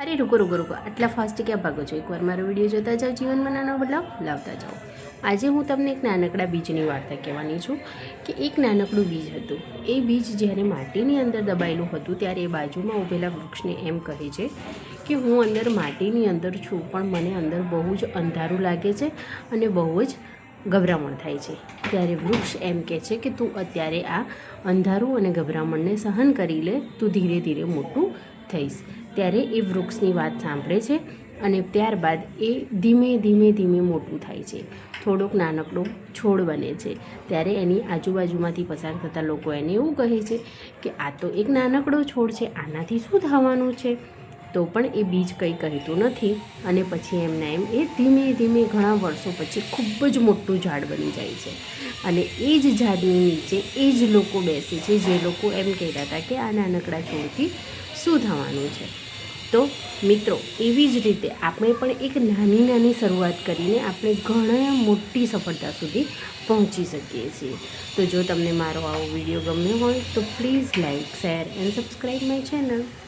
અરે રૂકો રૂકો રૂકો, આટલા ફાસ્ટ ક્યાં ભાગો છો? એકવાર મારો વિડીયો જોતા જાઓ, જીવનમાં નાનો બદલાવ લાવતા જાઓ. આજે હું તમને એક નાનકડા બીજની વાર્તા કહેવાની છું કે એક નાનકડું બીજ હતું. એ બીજ જ્યારે માટીની અંદર દબાયેલું હતું ત્યારે એ બાજુમાં ઊભેલા વૃક્ષને એમ કહે છે કે હું અંદર માટીની અંદર છું, પણ મને અંદર બહુ જ અંધારું લાગે છે અને બહુ જ ગભરામણ થાય છે. ત્યારે વૃક્ષ એમ કહે છે કે તું અત્યારે આ અંધારું અને ગભરામણને સહન કરી લે, તું ધીરે ધીરે મોટું થઈશ. ત્યારે એ વૃક્ષની વાત સાંભળે છે અને ત્યારબાદ એ ધીમે ધીમે ધીમે મોટું થાય છે, થોડોક નાનકડો છોડ બને છે. ત્યારે એની આજુબાજુમાંથી પસાર થતા લોકો એને એવું કહે છે કે આ તો એક નાનકડો છોડ છે, આનાથી શું થવાનું છે? તો પણ એ બીજ કંઈ કહેતું નથી અને પછી એમના એમ એ ધીમે ધીમે ઘણા વર્ષો પછી ખૂબ જ મોટું ઝાડ બની જાય છે. અને એ જ ઝાડની નીચે એ જ લોકો બેસે છે જે લોકો એમ કહેતા હતા કે આ નાનકડા છોડથી શું થવાનું છે. તો મિત્રો, એવી જ રીતે આપણે પણ એક નાની નાની શરૂઆત કરીને આપણે ઘણા મોટી સફળતા સુધી પહોંચી શકીએ છીએ. તો જો તમને મારો આવો વિડીયો ગમ્યો હોય તો please like, share and subscribe my channel.